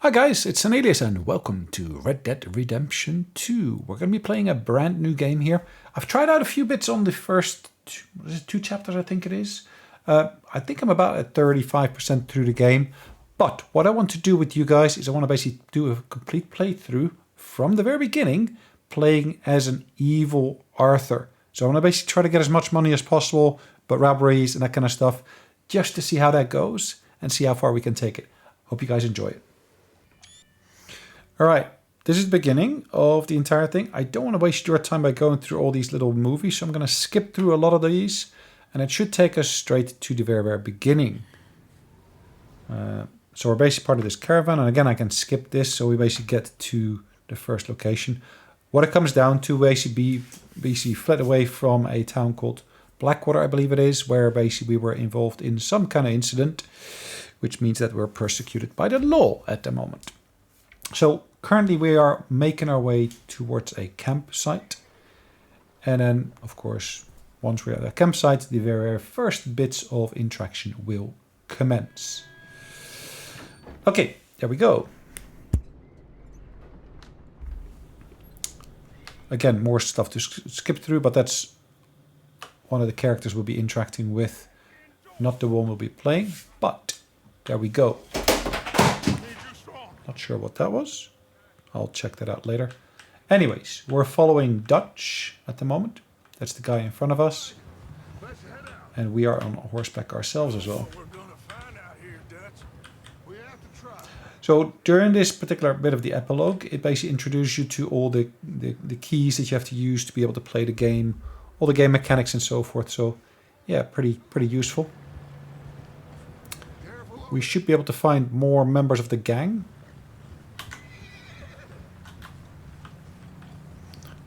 Hi guys, it's Sonelias and welcome to Red Dead Redemption 2. We're going to be playing a brand new game here. I've tried out a few bits on the first two chapters, I think it is. I think I'm about at 35% through the game. But what I want to do with you guys is I want to basically do a complete playthrough from the very beginning, playing as an evil Arthur. So I want to basically try to get as much money as possible, but robberies and that kind of stuff, just to see how that goes and see how far we can take it. Hope you guys enjoy it. All right, this is the beginning of the entire thing. I don't want to waste your time by going through all these little movies, so I'm going to skip through a lot of these, and it should take us straight to the very, very beginning. So we're basically part of this caravan, and again, I can skip this, so we basically get to the first location. What it comes down to basically fled away from a town called Blackwater, I believe it is, where basically we were involved in some kind of incident, which means that we're persecuted by the law at the moment. So currently we are making our way towards a campsite. And then, of course, once we're at a campsite, the very first bits of interaction will commence. Okay, there we go. Again, more stuff to skip through, but that's one of the characters we'll be interacting with, not the one we'll be playing, but there we go. Not sure what that was. I'll check that out later. Anyways, we're following Dutch at the moment. That's the guy in front of us. And we are on horseback ourselves as well. So during this particular bit of the epilogue, it basically introduces you to all the keys that you have to use to be able to play the game, all the game mechanics and so forth. So yeah, pretty useful. We should be able to find more members of the gang.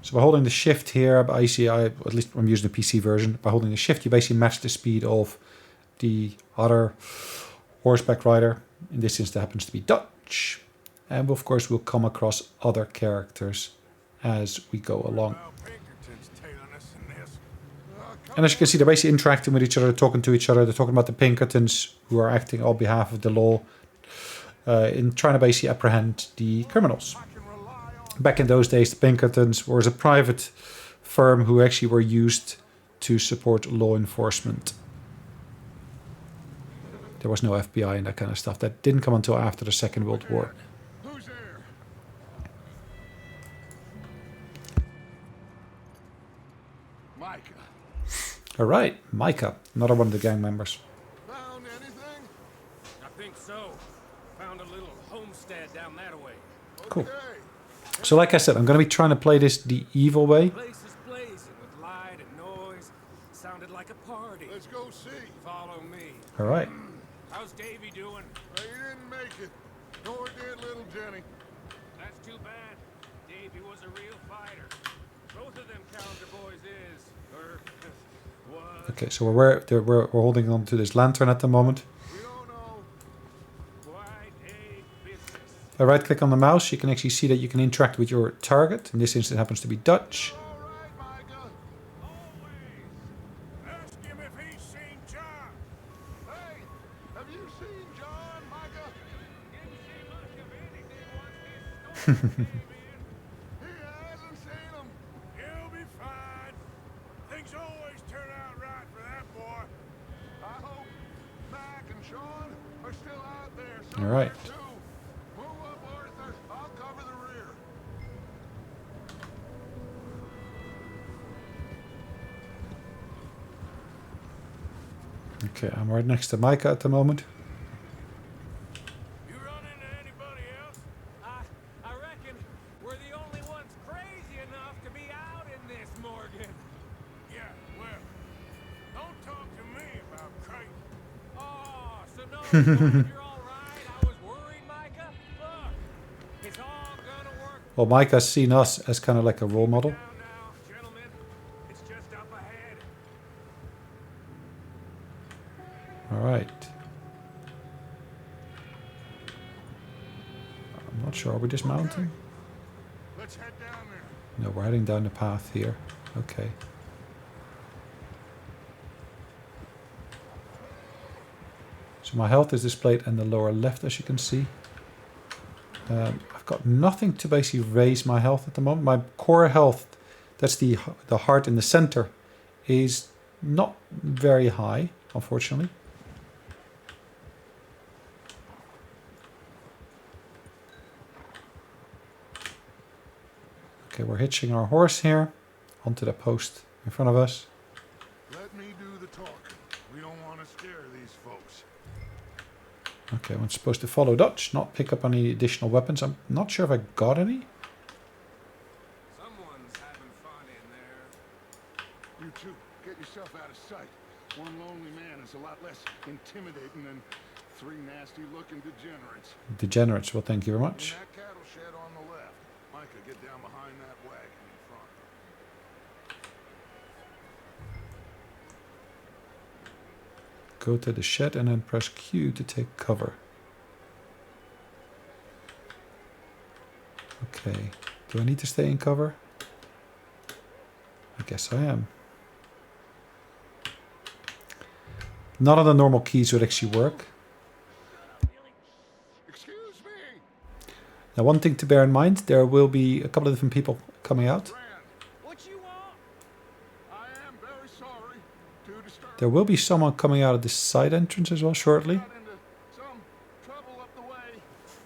So by holding the shift here, at least I'm using the PC version, by holding the shift you basically match the speed of the other horseback rider. In this instance, that happens to be Dutch. And of course we'll come across other characters as we go along. And as you can see, they're basically interacting with each other, talking to each other. They're talking about the Pinkertons who are acting on behalf of the law in trying to basically apprehend the criminals. Back in those days, the Pinkertons was a private firm who actually were used to support law enforcement. There was no FBI and that kind of stuff. That didn't come until after the Second World War. Who's there? Micah. All right, Micah, another one of the gang members. Found anything? I think so. Found a little homestead down that way. Cool. Okay. So like I said, I'm going to be trying to play this the evil way. Place is blazing with light and noise. Sounded like a party. Let's go see. Follow me. All right. How's Davy doing? He didn't make it. Nor did little Jenny. That's too bad. Davy was a real fighter. Both of them calendar boys is, or was. Okay, so we're holding on to this lantern at the moment. We don't know. Quite a business. If I right click on the mouse, you can actually see that you can interact with your target. In this instance, it happens to be Dutch. All right, Micah. Always. Ask him if he's seen John. Hey, have you seen John, Micah? Didn't see much of anything once his storm came in. He hasn't seen him. He'll be fine. Things always turn out right for that boy. I hope Mac and Sean are still out there. All right. Too. Move up, Arthur. I'll cover the rear. Okay, I'm right next to Micah at the moment. You run into anybody else? I reckon we're the only ones crazy enough to be out in this, Morgan. Yeah, well, don't talk to me about crazy. Oh, so no, you're all right. I was worried, Micah. Look, it's all gonna work Well, Micah's seen us as kind of like a role model. out now, gentlemen. It's just up ahead. All right. I'm not sure. Are we dismounting? Let's head down there. No, we're heading down the path here. Okay. So my health is displayed in the lower left, as you can see. I've got nothing to basically raise my health at the moment. My core health, that's the heart in the center, is not very high, unfortunately. Okay, we're hitching our horse here onto the post in front of us. Let me do the talking. We don't want to scare these folks. Okay, I'm supposed to follow Dutch, not pick up any additional weapons. I'm not sure if I got any. Someone's having fun in there. You two, get yourself out of sight. One lonely man is a lot less intimidating than three nasty-looking degenerates. Degenerates, well, thank you very In much. that cattle shed on the left. Micah, get down behind that wagon in front. Go to the shed and then press Q to take cover. Okay, do I need to stay in cover? I guess I am. None of the normal keys would actually work. Excuse me! Now, one thing to bear in mind, there will be a couple of different people coming out. Rand, What you want? I am very sorry to disturb There will be someone coming out of this side entrance as well shortly. Got into some trouble up the way.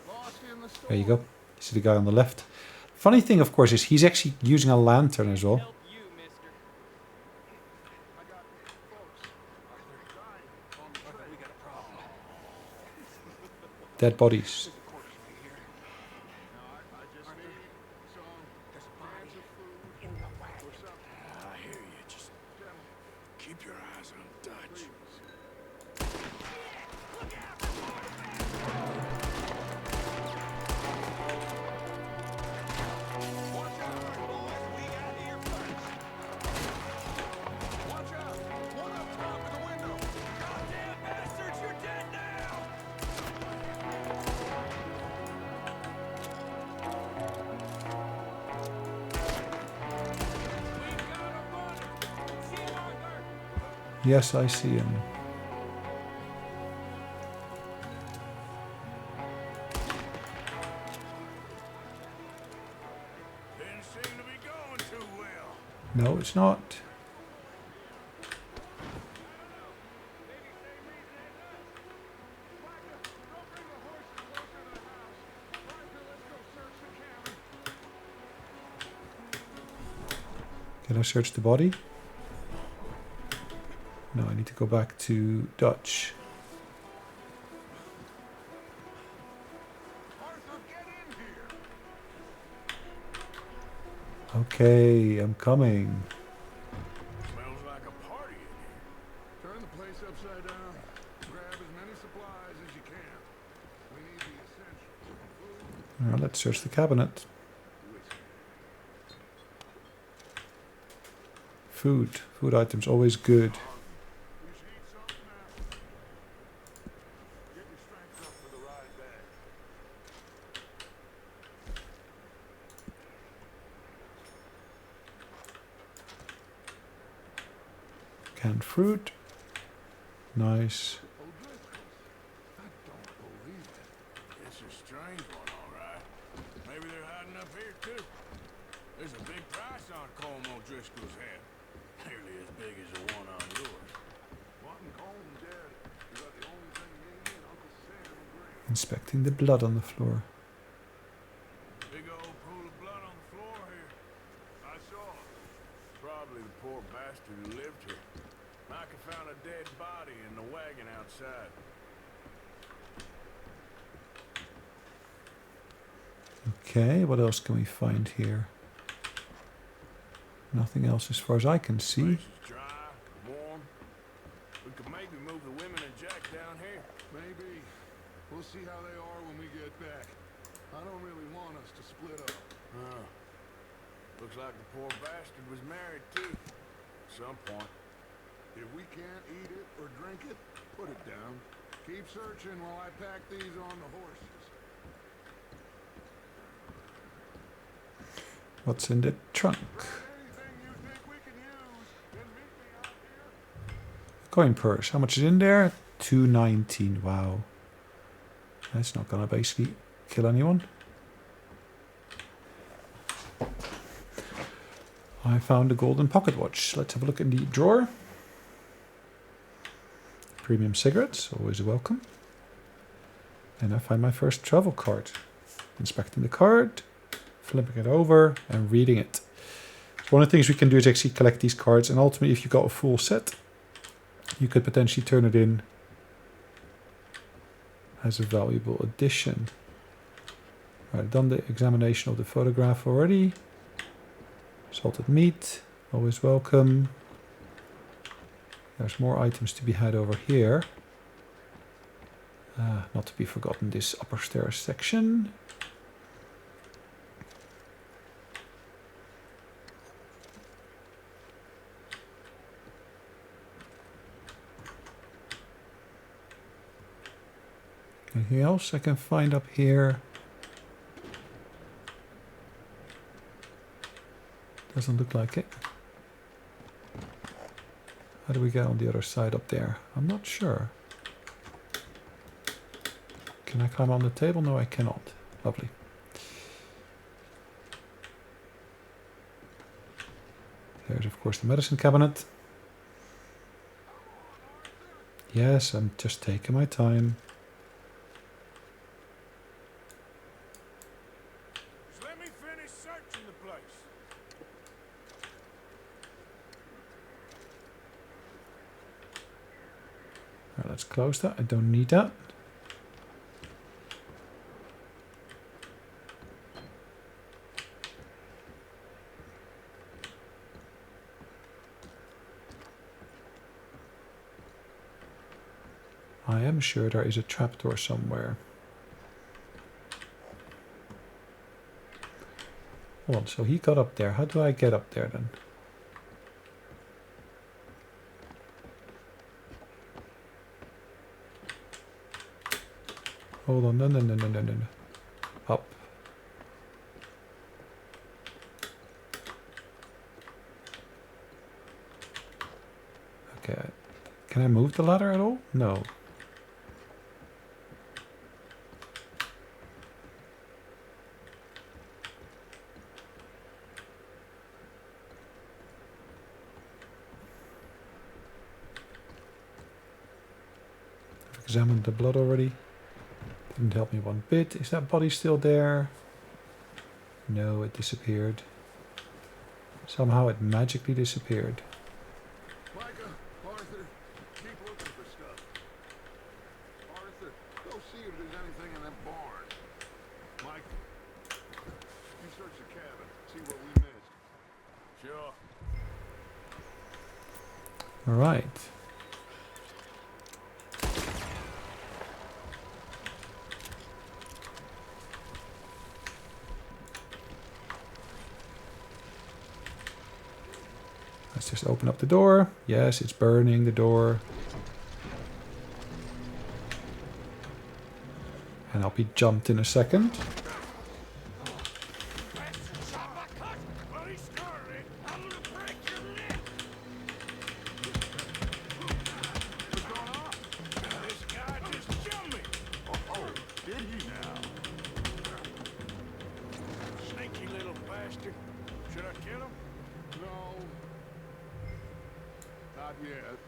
Lost in the storm. There you go. You see the guy on the left. Funny thing, of course, is he's actually using a lantern as well. Help you, mister. I got folks. They're dying on the trail. We got a problem. Dead bodies. Now, I just need some There's a cans body of food in the or wagon. something. I hear you. Just Gentlemen, keep your eyes on Dutch. please. Watch out, boys. We got here first. Watch out. One up top in the window. Goddamn bastards, you're dead now! We've got a runner! See him, Arthur? Yes, I see him. Didn't seem to be going too well. No, it's not. Can I search the body? No, I need to go back to Dutch. Arthur, get in here. Okay, I'm coming. Smells like a party in here. Turn the place upside down. Grab as many supplies as you can. We need the essentials. Food, Now let's search the cabinet. whiskey. Food items, always good. We should eat something now. Get your strength up for the ride back. Canned fruit. Nice. I don't believe it. It's a strange one, all right. Maybe they're hiding up here, too. There's a big price on Colm O'Driscoll's head. Nearly as big as the one on yours. Wanting Colm dead is about the only thing me and Uncle Sam agree. Inspecting the blood on the floor. Big old pool of blood on the floor here. I saw it. Probably the poor bastard who lived here. Micah found a dead body in the wagon outside. Okay, what else can we find here? Nothing else as far as I can see. Place is dry, warm. We could maybe move the women and Jack down here. Maybe. We'll see how they are when we get back. I don't really want us to split up. Huh. Looks like the poor bastard was married too. At some point. If we can't eat it or drink it, put it down. Keep searching while I pack these on the horses. What's in the trunk? Anything you think we can use, then meet me out here. Coin purse. How much is in there? 219. Wow. That's not gonna basically kill anyone. I found a golden pocket watch. Let's have a look in the drawer. Premium cigarettes, always welcome. And I find my first travel card. Inspecting the card, flipping it over, and reading it. One of the things we can do is actually collect these cards, and ultimately if you got a full set, you could potentially turn it in as a valuable addition. Right, I've done the examination of the photograph already. Salted meat, always welcome. There's more items to be had over here. Not to be forgotten, this upper stairs section. Anything else I can find up here? Doesn't look like it. How do we get on the other side up there? I'm not sure. Can I climb on the table? No, I cannot. Lovely. There's of course the medicine cabinet. Yes, I'm just taking my time. Just let me finish searching the place. Right, let's close that. I don't need that. I am sure there is a trapdoor somewhere. Hold on, so he got up there. How do I get up there then? Hold on, no. Up. Okay, can I move the ladder at all? No. Examined the blood already. Didn't help me one bit. Is that body still there? No, it disappeared. Somehow it magically disappeared. Micah, Arthur, keep looking for stuff. Arthur, go see if there's anything in that barn. Mike, you search the cabin, see what we missed. Sure. All right. Let's just open up the door. Yes, it's burning the door. And I'll be jumped in a second. This guy just jumped me. Oh, did he now? Sneaky little bastard. Should I kill him? No. Not yet.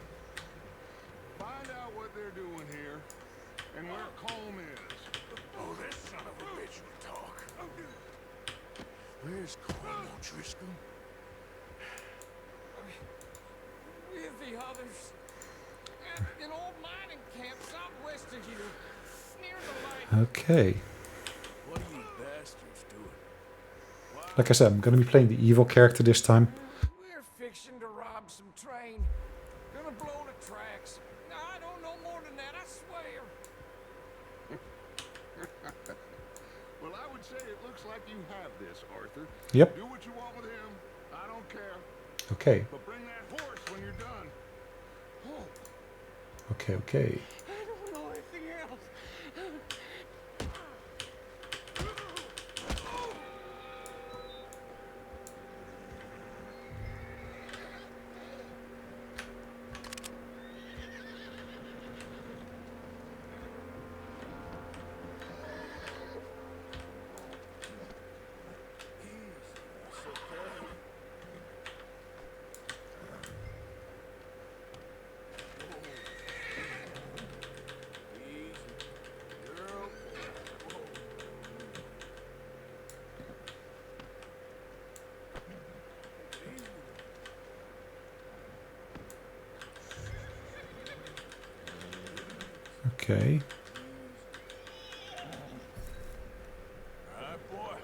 Find out what they're doing here and where Colm is. Oh, this son of a bitch will talk. Where's Colm O'Driscoll? With the others. At an old mining camp southwest of you. Near the lake. Okay. What are you bastards doing? Like I said, I'm going to be playing the evil character this time. We're fixing to rob some train. Gonna blow the tracks. I don't know more than that, I swear. Well, I would say it looks like you have this, Arthur. Yep. Do what you want with him. I don't care. Okay. But bring that horse when you're done. Oh. Okay. I don't know anything else. Okay. Alright, boy.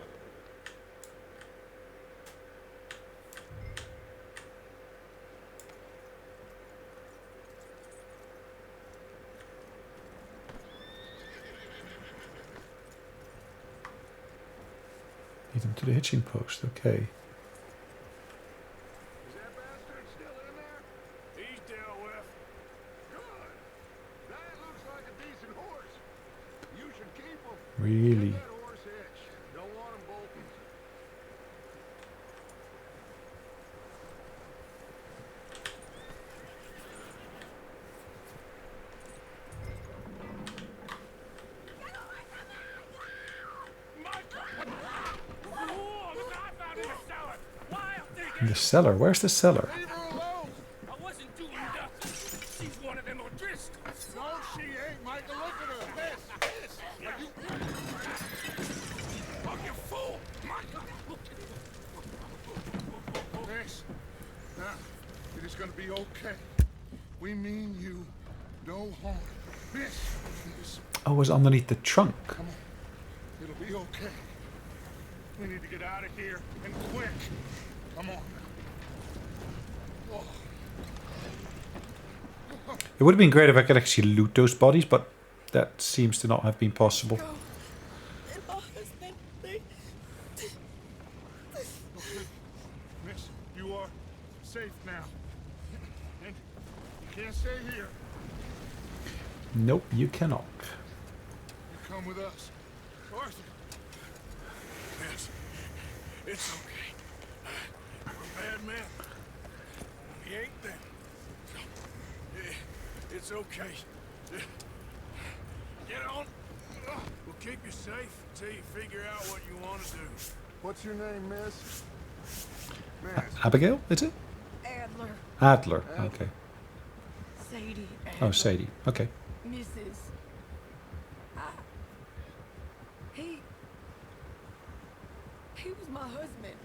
Lead them to the hitching post. Okay. Is that bastard still in there? He's dealt with. Good. That looks like a decent horse. You should keep him. Really? Get that horse hitch. Don't want him bolting. Whoa, look, I found in the cellar. Wild thing. In the cellar. Where's the cellar? Leave her alone. I wasn't doing nothing. She's one of them O'Driscolls. No, she ain't, Michael. Look at her. This. Are you... Fucking fool. Michael. Thanks. Now, it is gonna be okay. We mean you no harm. This. Oh, it was underneath the trunk. Come on. It'll be okay. We need to get out of here, and quick. Come on. Oh. It would have been great if I could actually loot those bodies, but that seems to not have been possible. Miss, you are safe now. And you can't stay here. Nope, you cannot. You come with us. Arthur. Yes. It's okay. We're bad men. We ain't them. It's okay. Get on. We'll keep you safe until you figure out what you want to do. What's your name, miss? Miss. Abigail, is it? Adler, Adler. Okay. Sadie, Oh, Sadie. Okay. Mrs. He was my husband.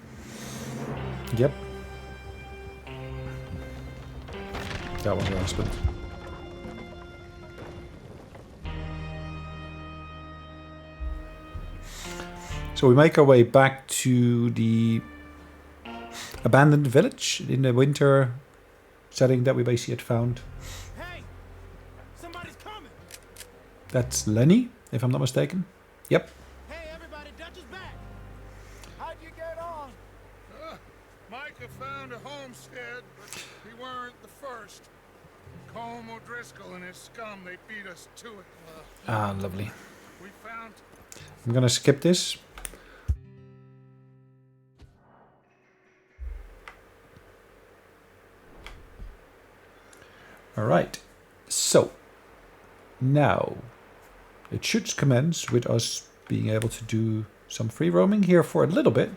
Yep. That was her husband. So we make our way back to the abandoned village in the winter setting that we basically had found. Hey, somebody's coming. That's Lenny, if I'm not mistaken. Yep. Hey, everybody, Dutch is back. How'd you get on? Micah found a homestead, but he weren't the first. Colm O'Driscoll and his scum, they beat us to it. Ah, lovely. We found... I'm gonna skip this. Alright, so now it should commence with us being able to do some free roaming here for a little bit.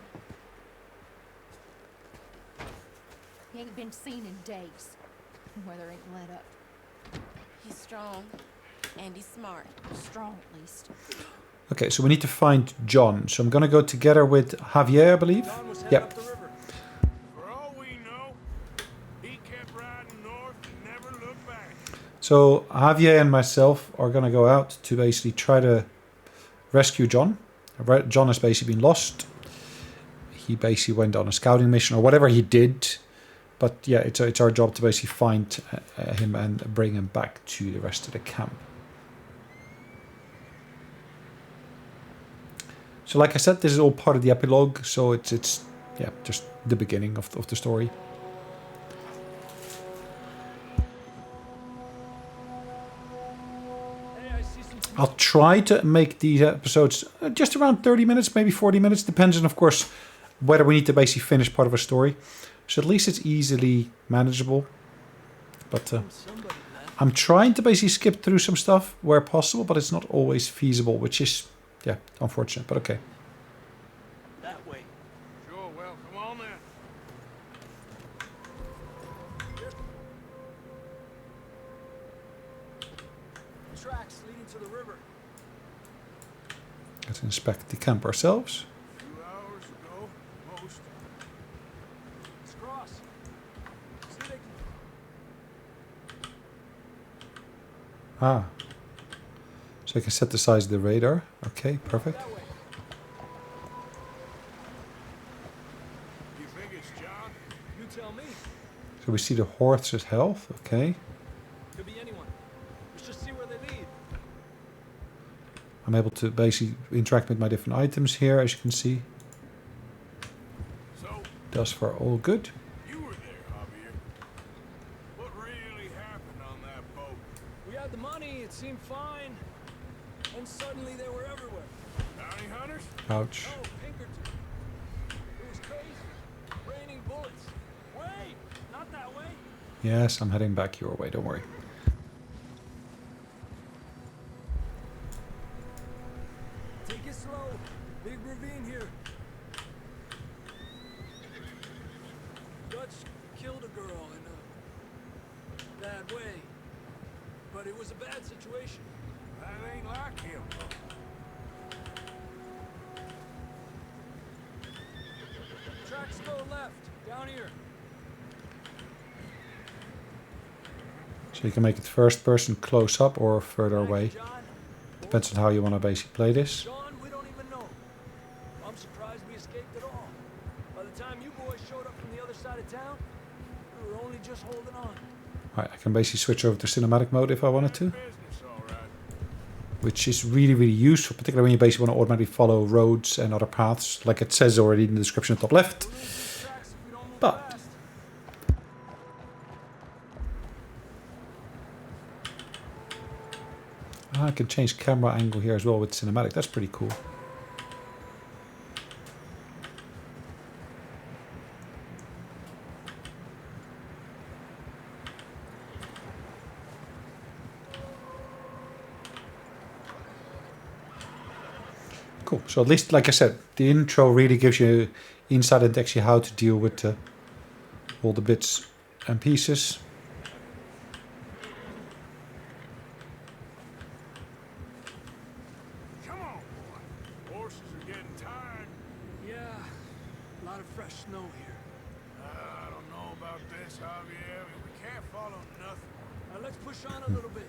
He ain't been seen in days. Weather ain't let up. He's strong and he's smart. Strong, at least. Okay, so we need to find John. So I'm gonna go together with Javier, I believe. Yep. For all we know, he kept riding north and never looked back. So Javier and myself are gonna go out to basically try to rescue John. John has basically been lost. He basically went on a scouting mission or whatever he did. But yeah, it's our job to basically find him and bring him back to the rest of the camp. So like I said, this is all part of the epilogue, so it's yeah, just the beginning of the story. I'll try to make these episodes just around 30 minutes, maybe 40 minutes, depends on, of course, whether we need to basically finish part of a story. So at least it's easily manageable. But I'm trying to basically skip through some stuff where possible, but it's not always feasible, which is, yeah, unfortunate, but okay. That way. Sure, well, come on then. Tracks leading to the river. Let's inspect the camp ourselves. 2 hours ago, most. Let's cross. See they can... Ah, So I can set the size of the radar. Okay, perfect. That way. You think it's John? You tell me. So we see the horse's health. Okay. Could be anyone. Let's just see where they lead. I'm able to basically interact with my different items here, as you can see. So, Thus far, all good. you were there, Javier. What really happened on that boat? We had the money, it seemed fine. And suddenly they were everywhere. Bounty hunters? Ouch. Oh, Pinkerton. It was crazy. Raining bullets. Wait! Not that way. Yes, I'm heading back your way, don't worry. Take it slow. Big ravine here. Dutch killed a girl in a bad way. But it was a bad situation. That ain't like him. Tracks go left. Down here. So you can make it first person close up or further away. John. Depends on how you want to basically play this. John, we don't even know. I'm surprised we escaped at all. By the time you boys showed up from the other side of town, we were only just holding on. Right, I can basically switch over to cinematic mode if I wanted to, Business, all right. which is really, really useful, particularly when you basically want to automatically follow roads and other paths, like it says already in the description top left. We'll lose these tracks if we don't move But- fast. I can change camera angle here as well with cinematic. That's pretty cool. Cool. So at least, like I said, the intro really gives you insight into actually how to deal with all the bits and pieces. Come on, boy. Horses are getting tired. Yeah, a lot of fresh snow here. I don't know about this, Javier. I mean, we can't follow nothing. Now let's push on a little bit.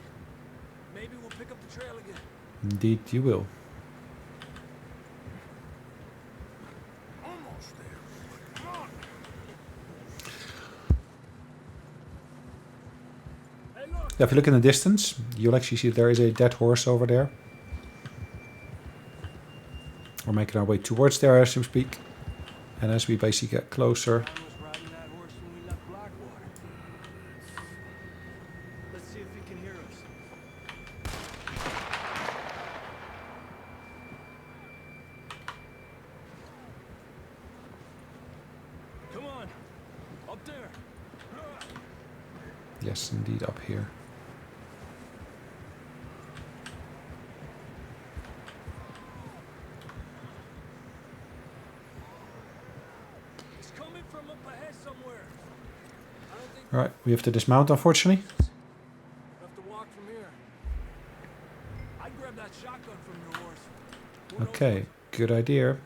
Maybe we'll pick up the trail again. Indeed, you will. Almost there. Come on. Hey, look! If you look in the distance, you'll actually see there is a dead horse over there. We're making our way towards there as we speak. And as we basically get closer, John was riding that horse when we left Blackwater. Let's see if he can hear us. Come on, up there. yes, indeed, up here. It's coming from up ahead somewhere. I don't think All right, we have to dismount, unfortunately. we'll have to walk from here. I'd grab that shotgun from your horse. Who knows Okay, good idea.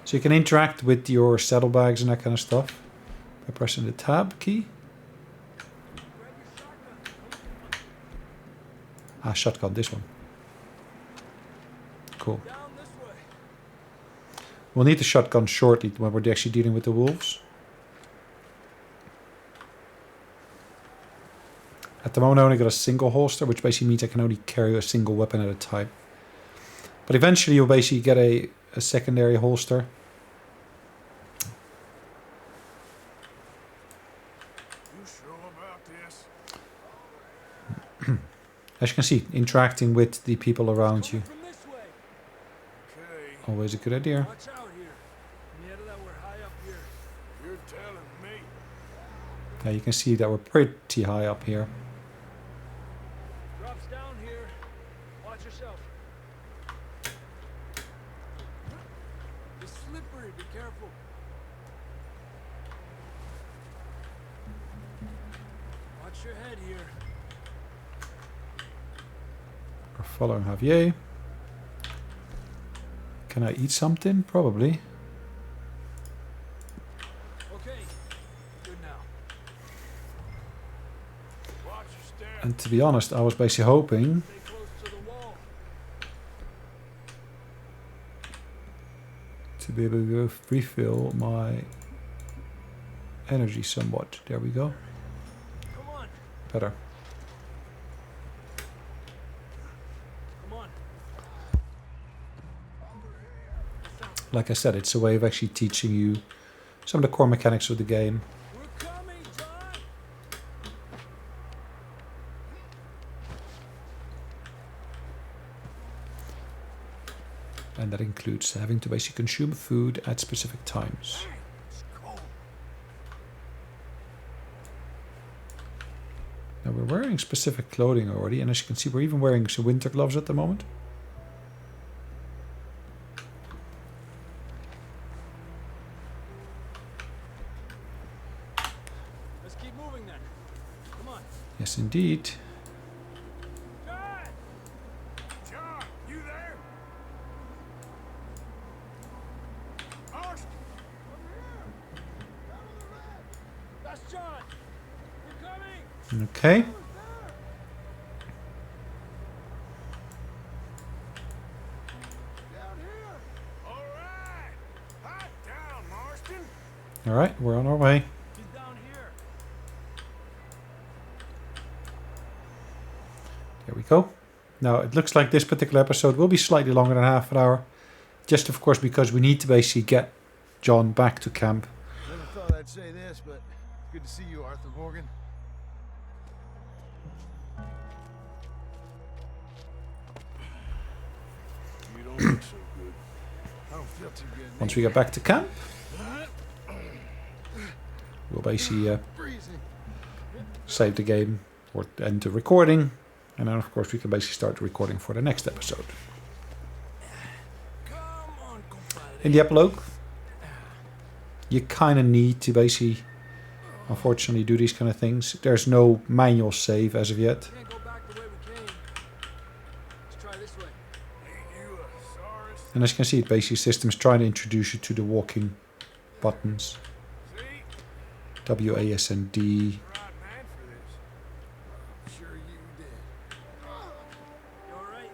So you can interact with your saddlebags and that kind of stuff by pressing the tab key. what- Grab your shotgun. Ah, shotgun, this one. Cool. Down this way. We'll need the shotgun shortly when we're actually dealing with the wolves. At the moment I only got a single holster, which basically means I can only carry a single weapon at a time. But eventually you'll basically get a secondary holster. You sure about this? As you can see, interacting with the people around you. Coming from this way. Okay. Always a good idea. Watch out here. Near that we're high up here. You're telling me. Now you can see that we're pretty high up here. Drops down here. Watch yourself. It's slippery. Be careful. Watch your head here. We're following Javier. Can I eat something? Probably. Okay. Good now. Watch your step. And to be honest, I was basically hoping Stay close to the wall. to be able to refill my energy somewhat. There we go. Come on. Better. Come on. Like I said, it's a way of actually teaching you some of the core mechanics of the game. We're coming, John. And that includes having to basically consume food at specific times. It's cold. Now we're wearing specific clothing already, and as you can see, we're even wearing some winter gloves at the moment. Let's keep moving then. Come on. Yes, indeed. John! John, you there? Marston! That's John. We're coming. Okay. Down here. All right. Hot down, Marston. All right, we're on our way. He's down here. There we go. Now, it looks like this particular episode will be slightly longer than half an hour. Just, of course, because we need to basically get John back to camp. Never thought I'd say this, but good to see you, Arthur Morgan. You don't look so good. I don't feel too good. Once we get back to camp, we'll basically Freezing. save the game or end the recording. And then, of course, we can basically start the recording for the next episode. Come on, compadre. In the epilogue, you kind of need to basically, unfortunately, do these kind of things. There's no manual save as of yet. Can't go back the way we came. Let's try this way. Ain't you a Saurus? And as you can see, it basically system's trying to introduce you to the walking buttons. See? W, A, S, and D. Right man for this. Sure you did. You alright?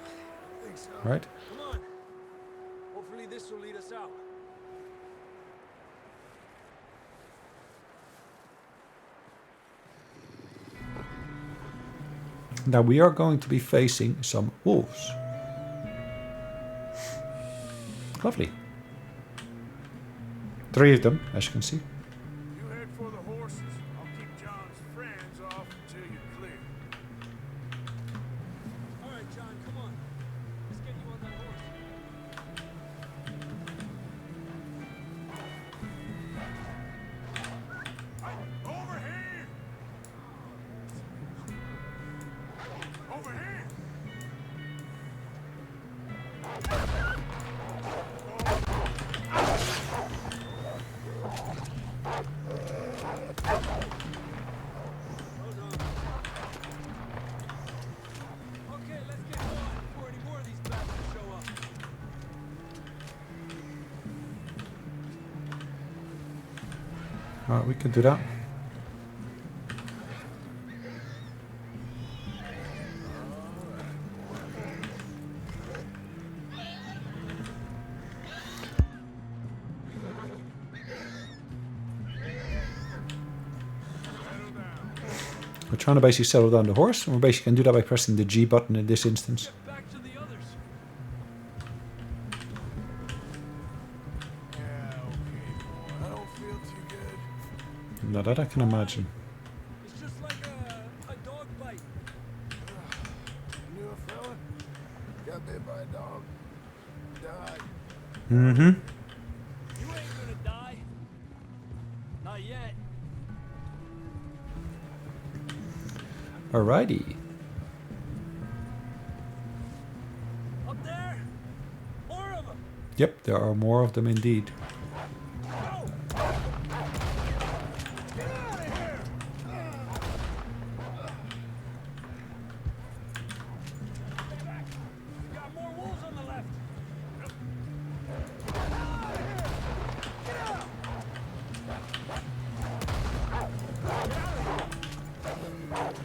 I think so. Right? Come on. Hopefully this will lead us out. Now we are going to be facing some wolves. Lovely. 3 of them, as you can see. You head for the horses. I'll keep John's friends off until you're clear. Alright, John, come on. Let's get you on that horse. Over here! Over here! Hold on. Okay, let's get going before any more of these bastards show up. Alright, we can do that. We're trying to basically settle down the horse, and we're basically going to do that by pressing the G button in this instance. Get back to the others. Yeah, okay, boy. I don't feel too good. Now that I can imagine. It's just like a dog bite. You knew a fella? Got bit by a dog. Died. Mm-hmm. You ain't gonna die. Not yet. Alrighty. Up there? More of them. Yep, there are more of them indeed. Go! Get out of here! Stay back. We got more wolves on the left. Get out!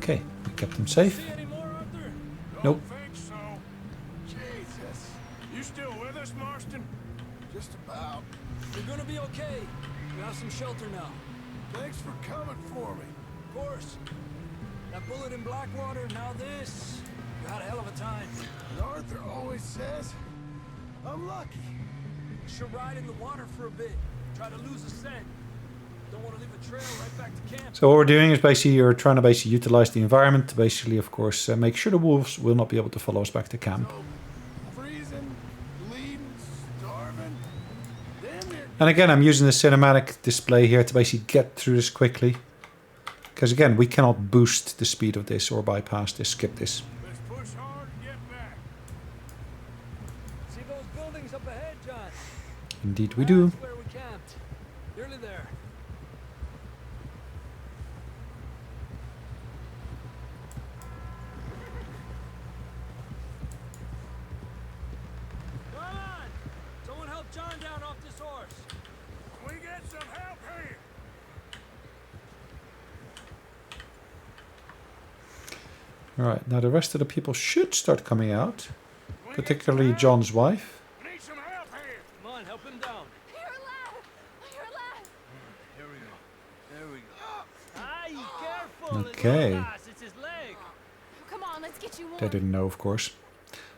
Okay, we kept them safe. See any more, Arthur? Nope. Don't think so. Jesus. You still with us, Marston? Just about. You're gonna be okay. You have some shelter now. Thanks for coming for me. Of course. That bullet in Blackwater, now this. You had a hell of a time. And Arthur always says, I'm lucky. You should ride in the water for a bit. Try to lose a scent. Don't want to leave a trail right back to camp. So what we're doing is basically you're trying to basically utilize the environment to basically, of course, make sure the wolves will not be able to follow us back to camp. So, freezing, bleeding, starving. Damn near. And again, I'm using the cinematic display here to basically get through this quickly. Because again, we cannot boost the speed of this or bypass this, skip this. Let's push hard and get back. See those buildings up ahead, John? Indeed we do. That's where we camped. Nearly there. Come on! Someone help John down off this horse. We get some help here. Alright, now the rest of the people should start coming out. We get Particularly some help. John's wife. Need some help here. Come on, help him down. You're alive! You're alive! Here we go. There we go. Aye, careful. Okay. It's his leg. Come on, let's get you They warm. didn't know, of course.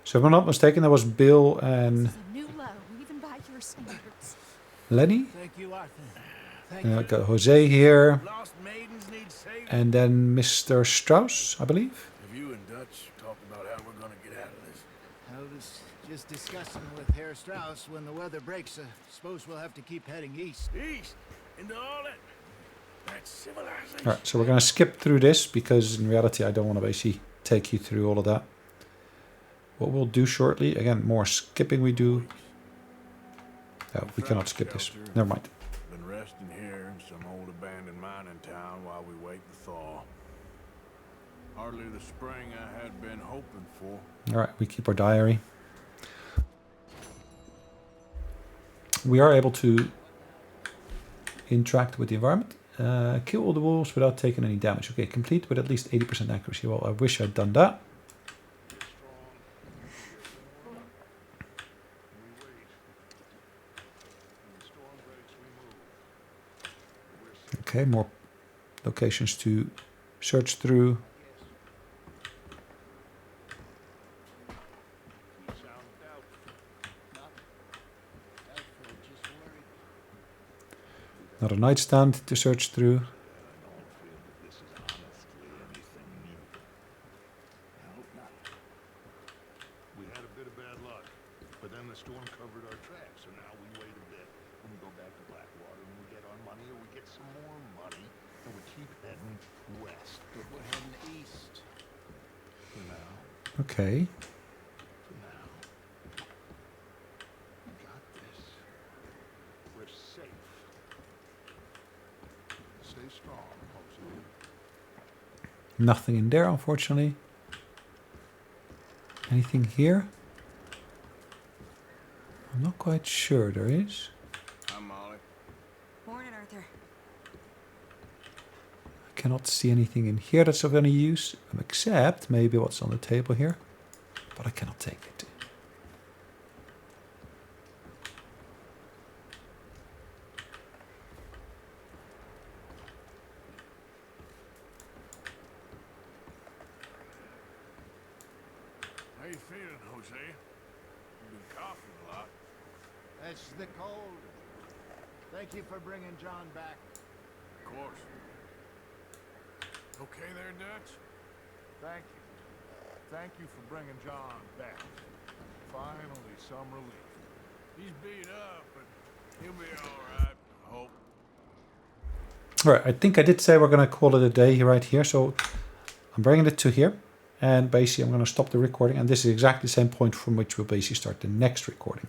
So if I'm not mistaken, that was Bill and This is a new low, even by your standards. Lenny. Thank you, Arthur. Thank Got Jose here. Lost maidens need saving. And then Mr. Strauss, I believe. Have you and Dutch talked about how we're gonna get out of this? I was just discussing with Herr Strauss when the weather breaks. Suppose we'll have to keep heading east. East into all that civilization. Alright, so we're going to skip through this because in reality I don't want to basically take you through all of that. What we'll do shortly, again, more skipping we do. Oh, we cannot skip this. Never mind. Been resting here in some old abandoned mining town while we wait the thaw. Hardly the spring I had been hoping for. Alright, we keep our diary. We are able to interact with the environment. Kill all the wolves without taking any damage. Okay, complete with at least 80% accuracy. Well, I wish I'd done that. Okay, more locations to search through. Another nightstand to search through. We had a bit of bad luck, but then the storm covered our tracks, so now we wait a bit and we go back to Blackwater and we get our money or we get some more money and we keep heading west. But we're heading east. For now, Okay. for now. We got this. We're safe. Stay strong, Jose. Nothing in there, unfortunately. Anything here? I'm not quite sure there is. I'm Molly. Morning, Arthur. I cannot see anything in here that's of any use, except maybe what's on the table here. But I cannot take it. How you feeling, Jose? You've been coughing a lot. That's the cold. Thank you for bringing John back. Of course. Okay there, Dutch? Thank you. Thank you for bringing John back. Finally, some relief. He's beat up, but he'll be all right, I hope. Alright, I think I did say we're going to call it a day right here, so I'm bringing it to here. And basically I'm going to stop the recording, and this is exactly the same point from which we'll basically start the next recording.